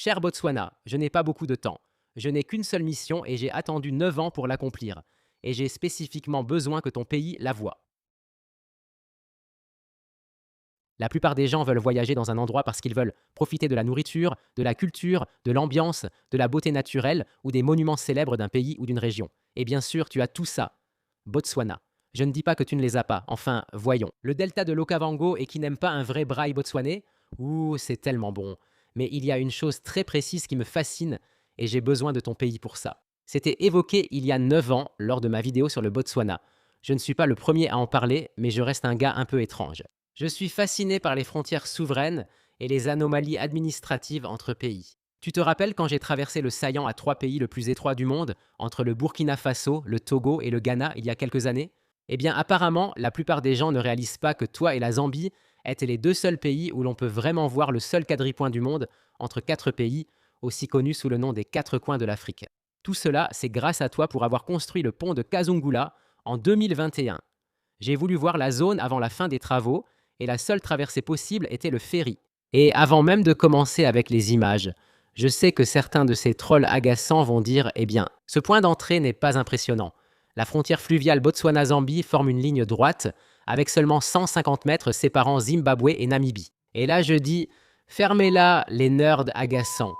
Cher Botswana, je n'ai pas beaucoup de temps. Je n'ai qu'une seule mission et j'ai attendu 9 ans pour l'accomplir. Et j'ai spécifiquement besoin que ton pays la voie. La plupart des gens veulent voyager dans un endroit parce qu'ils veulent profiter de la nourriture, de la culture, de l'ambiance, de la beauté naturelle ou des monuments célèbres d'un pays ou d'une région. Et bien sûr, tu as tout ça. Botswana. Je ne dis pas que tu ne les as pas. Enfin, voyons. Le delta de l'Okavango et qui n'aime pas un vrai braille botswanais. Ouh, c'est tellement bon. Mais il y a une chose très précise qui me fascine et j'ai besoin de ton pays pour ça. C'était évoqué il y a 9 ans lors de ma vidéo sur le Botswana. Je ne suis pas le premier à en parler, mais je reste un gars un peu étrange. Je suis fasciné par les frontières souveraines et les anomalies administratives entre pays. Tu te rappelles quand j'ai traversé le saillant à 3 pays le plus étroit du monde, entre le Burkina Faso, le Togo et le Ghana il y a quelques années? Eh bien apparemment, la plupart des gens ne réalisent pas que toi et la Zambie étaient les 2 seuls pays où l'on peut vraiment voir le seul quadripoint du monde entre 4 pays, aussi connus sous le nom des 4 coins de l'Afrique. Tout cela, c'est grâce à toi pour avoir construit le pont de Kazungula en 2021. J'ai voulu voir la zone avant la fin des travaux et la seule traversée possible était le ferry. Et avant même de commencer avec les images, je sais que certains de ces trolls agaçants vont dire eh bien, ce point d'entrée n'est pas impressionnant. La frontière fluviale Botswana-Zambie forme une ligne droite avec seulement 150 mètres séparant Zimbabwe et Namibie. Et là, je dis fermez-la, les nerds agaçants.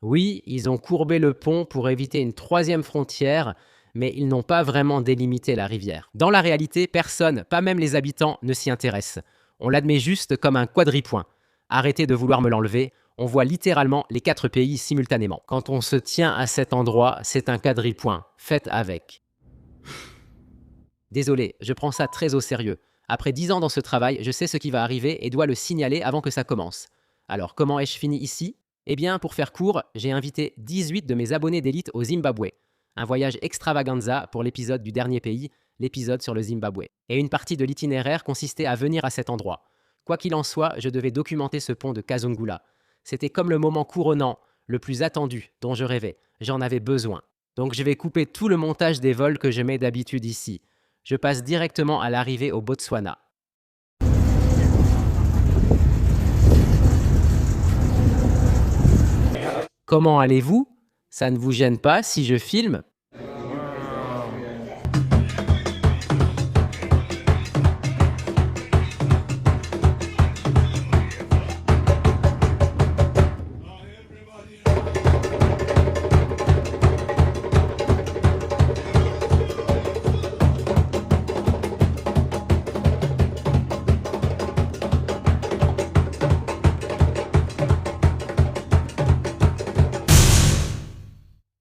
Oui, ils ont courbé le pont pour éviter une troisième frontière, mais ils n'ont pas vraiment délimité la rivière. Dans la réalité, personne, pas même les habitants, ne s'y intéresse. On l'admet juste comme un quadripoint. Arrêtez de vouloir me l'enlever, on voit littéralement les 4 pays simultanément. Quand on se tient à cet endroit, c'est un quadripoint. Faites avec. Désolé, je prends ça très au sérieux. Après 10 ans dans ce travail, je sais ce qui va arriver et dois le signaler avant que ça commence. Alors, comment ai-je fini ici? Eh bien, pour faire court, j'ai invité 18 de mes abonnés d'élite au Zimbabwe. Un voyage extravaganza pour l'épisode du dernier pays, l'épisode sur le Zimbabwe. Et une partie de l'itinéraire consistait à venir à cet endroit. Quoi qu'il en soit, je devais documenter ce pont de Kazungula. C'était comme le moment couronnant, le plus attendu, dont je rêvais. J'en avais besoin. Donc je vais couper tout le montage des vols que je mets d'habitude ici. Je passe directement à l'arrivée au Botswana. Comment allez-vous? Ça ne vous gêne pas si je filme?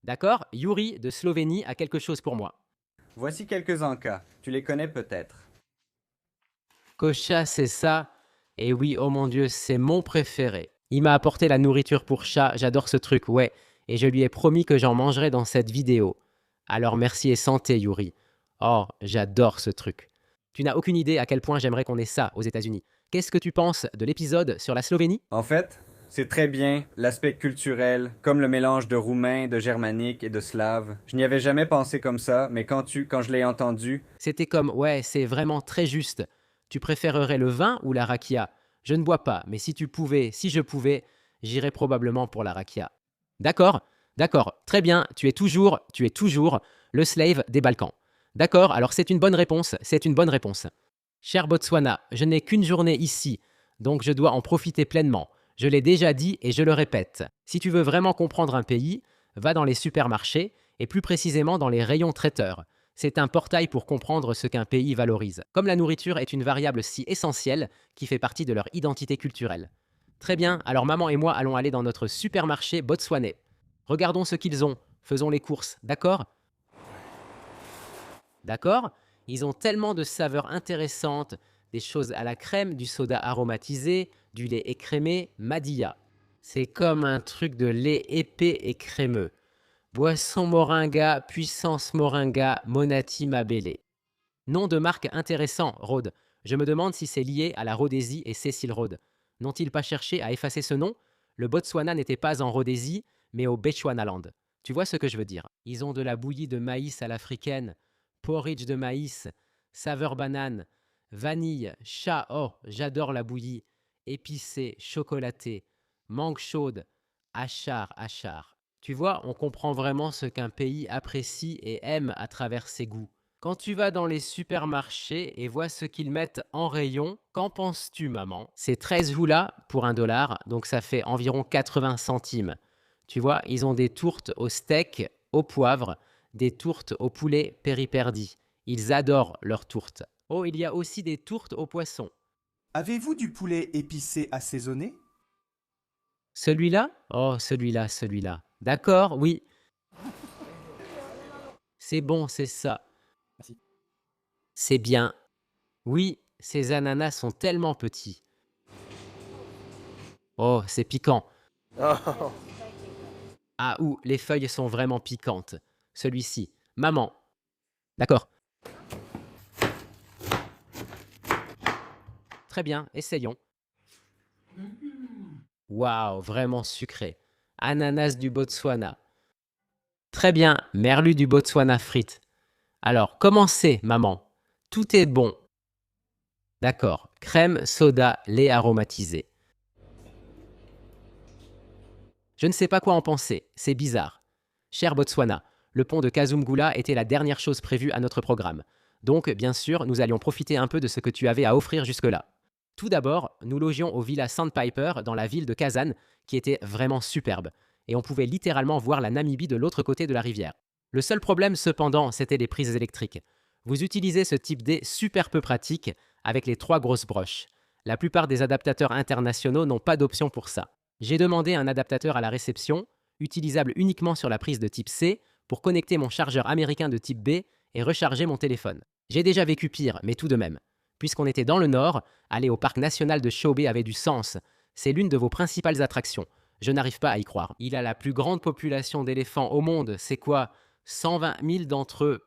D'accord? Yuri de Slovénie a quelque chose pour moi. Voici quelques encas. Tu les connais peut-être. Kocha, c'est ça? Et oui, oh mon Dieu, c'est mon préféré. Il m'a apporté la nourriture pour chat, j'adore ce truc, ouais. Et je lui ai promis que j'en mangerais dans cette vidéo. Alors merci et santé, Yuri. Oh, j'adore ce truc. Tu n'as aucune idée à quel point j'aimerais qu'on ait ça aux États-Unis. Qu'est-ce que tu penses de l'épisode sur la Slovénie? En fait, c'est très bien l'aspect culturel, comme le mélange de roumain, de germanique et de slave. Je n'y avais jamais pensé comme ça, mais quand je l'ai entendu, C'était comme, ouais, c'est vraiment très juste. Tu préférerais le vin ou la rakia? Je ne bois pas, mais si tu pouvais, si je pouvais, j'irais probablement pour la rakia. D'accord, d'accord, très bien, tu es toujours le slave des Balkans. D'accord, alors c'est une bonne réponse, c'est une bonne réponse. Cher Botswana, je n'ai qu'une journée ici, donc je dois en profiter pleinement. Je l'ai déjà dit et je le répète. Si tu veux vraiment comprendre un pays, va dans les supermarchés et plus précisément dans les rayons traiteurs. C'est un portail pour comprendre ce qu'un pays valorise. Comme la nourriture est une variable si essentielle qui fait partie de leur identité culturelle. Très bien, alors maman et moi allons aller dans notre supermarché botswanais. Regardons ce qu'ils ont, faisons les courses, d'accord? D'accord? Ils ont tellement de saveurs intéressantes, des choses à la crème, du soda aromatisé, du lait écrémé, Madilla. C'est comme un truc de lait épais et crémeux. Boisson Moringa, puissance Moringa, Monati Mabélé. Nom de marque intéressant, Rhodes. Je me demande si c'est lié à la Rhodésie et Cécile Rhodes. N'ont-ils pas cherché à effacer ce nom? Le Botswana n'était pas en Rhodésie, mais au Bechuanaland. Tu vois ce que je veux dire? Ils ont de la bouillie de maïs à l'africaine, porridge de maïs, saveur banane, vanille, chat, oh, j'adore la bouillie, épicée, chocolatée, mangue chaude, Achar, Achar. Tu vois, on comprend vraiment ce qu'un pays apprécie et aime à travers ses goûts. Quand tu vas dans les supermarchés et vois ce qu'ils mettent en rayon, qu'en penses-tu, maman? C'est 13 houlas pour 1 dollar, donc ça fait environ 80 centimes. Tu vois, ils ont des tourtes au steak, au poivre, des tourtes au poulet périperdi. Ils adorent leurs tourtes. Oh, il y a aussi des tourtes au poisson. Avez-vous du poulet épicé assaisonné? Celui-là? Oh, celui-là, celui-là. D'accord, oui, c'est bon, c'est ça. Merci. C'est bien. Oui, ces ananas sont tellement petits. Oh, c'est piquant. Ah, ou les feuilles sont vraiment piquantes. Celui-ci. Maman. D'accord. Très bien, essayons. Waouh, vraiment sucré. Ananas du Botswana. Très bien, merlu du Botswana frites. Alors, commencez, maman. Tout est bon. D'accord. Crème, soda, lait aromatisé. Je ne sais pas quoi en penser, c'est bizarre. Cher Botswana, le pont de Kazumgula était la dernière chose prévue à notre programme. Donc, bien sûr, nous allions profiter un peu de ce que tu avais à offrir jusque-là. Tout d'abord, nous logions au Villa Sandpiper dans la ville de Kazan, qui était vraiment superbe, et on pouvait littéralement voir la Namibie de l'autre côté de la rivière. Le seul problème, cependant, c'était les prises électriques. Vous utilisez ce type D super peu pratique, avec les 3 grosses broches. La plupart des adaptateurs internationaux n'ont pas d'option pour ça. J'ai demandé un adaptateur à la réception, utilisable uniquement sur la prise de type C, pour connecter mon chargeur américain de type B et recharger mon téléphone. J'ai déjà vécu pire, mais tout de même. Puisqu'on était dans le nord, aller au parc national de Chobe avait du sens. C'est l'une de vos principales attractions. Je n'arrive pas à y croire. Il a la plus grande population d'éléphants au monde. C'est quoi? 120 000 d'entre eux.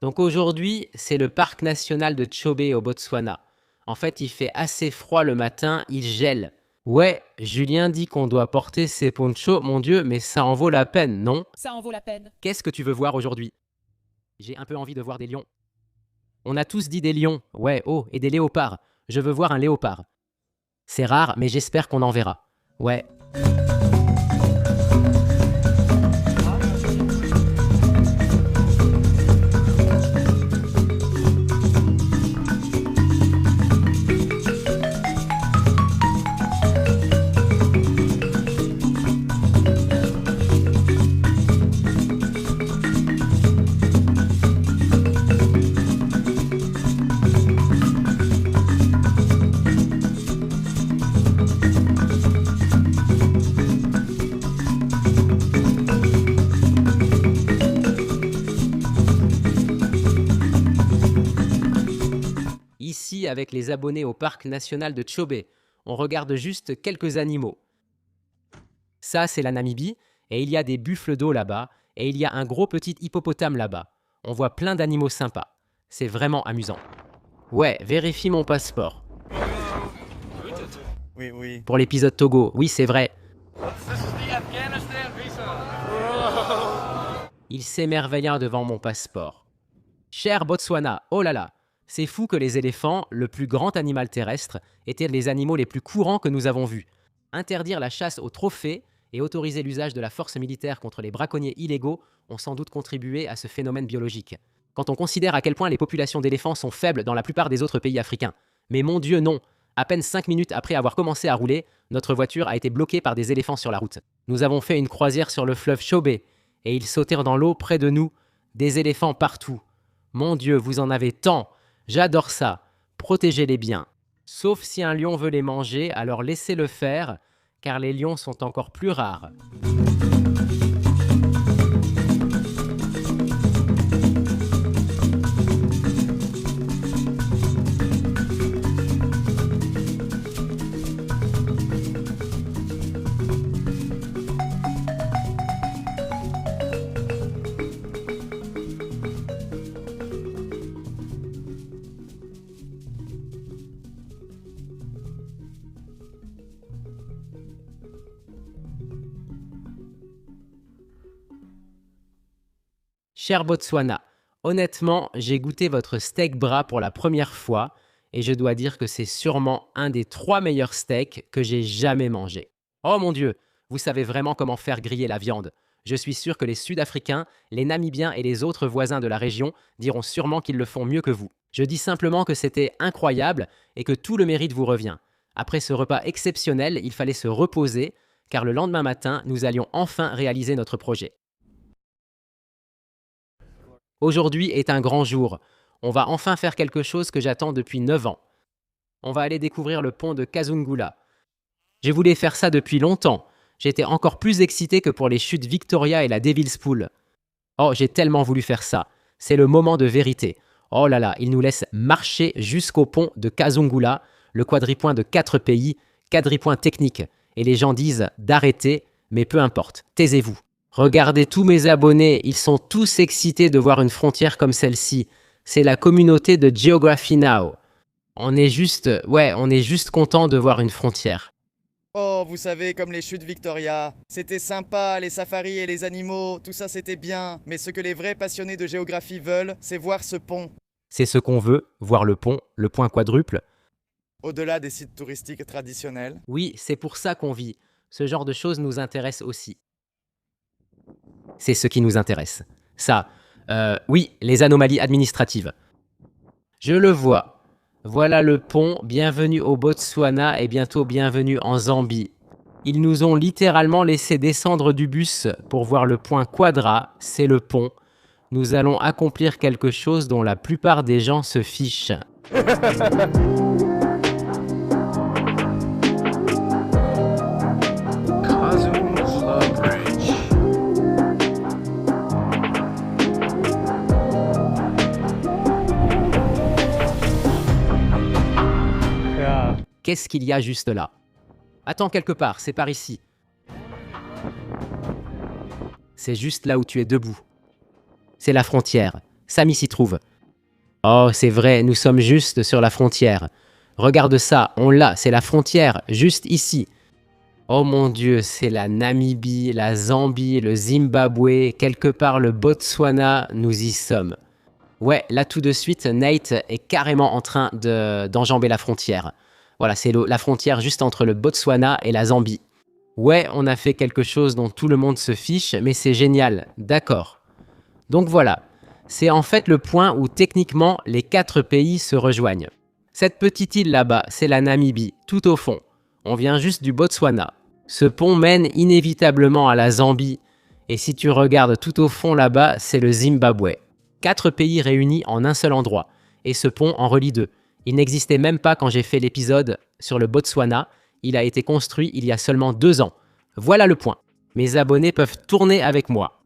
Donc aujourd'hui, c'est le parc national de Chobe au Botswana. En fait, il fait assez froid le matin, il gèle. Ouais, Julien dit qu'on doit porter ses ponchos, mon Dieu, mais ça en vaut la peine, non? Ça en vaut la peine. Qu'est-ce que tu veux voir aujourd'hui? J'ai un peu envie de voir des lions. On a tous dit des lions, ouais, oh, et des léopards. Je veux voir un léopard. C'est rare, mais j'espère qu'on en verra. Ouais. Ici, avec les abonnés au parc national de Chobe, on regarde juste quelques animaux. Ça, c'est la Namibie, et il y a des buffles d'eau là-bas, et il y a un gros petit hippopotame là-bas. On voit plein d'animaux sympas. C'est vraiment amusant. Ouais, vérifie mon passeport. Oui. Pour l'épisode Togo, oui, c'est vrai. Il s'émerveilla devant mon passeport. Cher Botswana, oh là là, c'est fou que les éléphants, le plus grand animal terrestre, étaient les animaux les plus courants que nous avons vus. Interdire la chasse aux trophées et autoriser l'usage de la force militaire contre les braconniers illégaux ont sans doute contribué à ce phénomène biologique. Quand on considère à quel point les populations d'éléphants sont faibles dans la plupart des autres pays africains. Mais mon Dieu, non! À peine 5 minutes après avoir commencé à rouler, notre voiture a été bloquée par des éléphants sur la route. Nous avons fait une croisière sur le fleuve Chobe, et ils sautèrent dans l'eau près de nous. Des éléphants partout. Mon Dieu, vous en avez tant! J'adore ça. Protégez-les bien. Sauf si un lion veut les manger, alors laissez-le faire, car les lions sont encore plus rares. Cher Botswana, Honnêtement, j'ai goûté votre steak bras pour la première fois et je dois dire que c'est sûrement un des 3 meilleurs steaks que j'ai jamais mangé. Oh mon Dieu, vous savez vraiment comment faire griller la viande. Je suis sûr que les Sud-Africains, les Namibiens et les autres voisins de la région diront sûrement qu'ils le font mieux que vous. Je dis simplement que c'était incroyable et que tout le mérite vous revient. Après ce repas exceptionnel, il fallait se reposer car le lendemain matin, nous allions enfin réaliser notre projet. Aujourd'hui est un grand jour. On va enfin faire quelque chose que j'attends depuis 9 ans. On va aller découvrir le pont de Kazungula. J'ai voulu faire ça depuis longtemps. J'étais encore plus excité que pour les chutes Victoria et la Devil's Pool. Oh, j'ai tellement voulu faire ça. C'est le moment de vérité. Oh là là, il nous laisse marcher jusqu'au pont de Kazungula, le quadripoint de 4 pays, quadripoint technique. Et les gens disent d'arrêter, mais peu importe, taisez-vous. Regardez tous mes abonnés, ils sont tous excités de voir une frontière comme celle-ci. C'est la communauté de Geography Now. On est juste content de voir une frontière. Oh, vous savez, comme les chutes Victoria. C'était sympa, les safaris et les animaux, tout ça c'était bien. Mais ce que les vrais passionnés de géographie veulent, c'est voir ce pont. C'est ce qu'on veut, voir le pont, le point quadruple. Au-delà des sites touristiques traditionnels. Oui, c'est pour ça qu'on vit. Ce genre de choses nous intéresse aussi. C'est ce qui nous intéresse. Ça, oui, les anomalies administratives. Je le vois. Voilà le pont, bienvenue au Botswana et bientôt bienvenue en Zambie. Ils nous ont littéralement laissé descendre du bus pour voir le point Quadra, c'est le pont. Nous allons accomplir quelque chose dont la plupart des gens se fichent. Kazungula Bridge. Qu'est-ce qu'il y a juste là? Attends quelque part, c'est par ici. C'est juste là où tu es debout. C'est la frontière. Samy s'y trouve. Oh, c'est vrai, nous sommes juste sur la frontière. Regarde ça, on l'a, c'est la frontière, juste ici. Oh mon Dieu, c'est la Namibie, la Zambie, le Zimbabwe, quelque part le Botswana, nous y sommes. Ouais, là tout de suite, Nate est carrément en train d'enjamber la frontière. Voilà, c'est la frontière juste entre le Botswana et la Zambie. Ouais, on a fait quelque chose dont tout le monde se fiche, mais c'est génial, d'accord. Donc voilà, c'est en fait le point où techniquement les 4 pays se rejoignent. Cette petite île là-bas, c'est la Namibie, tout au fond. On vient juste du Botswana. Ce pont mène inévitablement à la Zambie. Et si tu regardes tout au fond là-bas, c'est le Zimbabwe. 4 pays réunis en un seul endroit. Et ce pont en relie 2. Il n'existait même pas quand j'ai fait l'épisode sur le Botswana. Il a été construit il y a seulement 2 ans. Voilà le point. Mes abonnés peuvent tourner avec moi.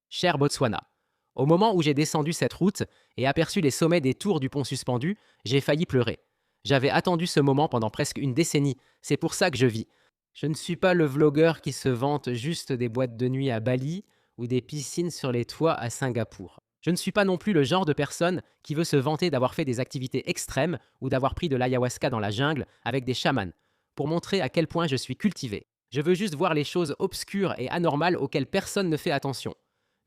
Cher Botswana, au moment où j'ai descendu cette route et aperçu les sommets des tours du pont suspendu, j'ai failli pleurer. J'avais attendu ce moment pendant presque une décennie, c'est pour ça que je vis. Je ne suis pas le vlogueur qui se vante juste des boîtes de nuit à Bali ou des piscines sur les toits à Singapour. Je ne suis pas non plus le genre de personne qui veut se vanter d'avoir fait des activités extrêmes ou d'avoir pris de l'ayahuasca dans la jungle avec des chamans, pour montrer à quel point je suis cultivé. Je veux juste voir les choses obscures et anormales auxquelles personne ne fait attention.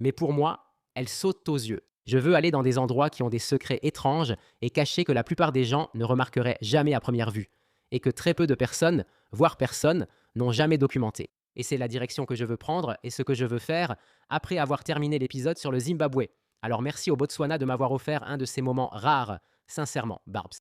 Mais pour moi, elles sautent aux yeux. Je veux aller dans des endroits qui ont des secrets étranges et cachés que la plupart des gens ne remarqueraient jamais à première vue, et que très peu de personnes, voire personne, n'ont jamais documenté. Et c'est la direction que je veux prendre et ce que je veux faire après avoir terminé l'épisode sur le Zimbabwe. Alors merci au Botswana de m'avoir offert un de ces moments rares, sincèrement, Barbs.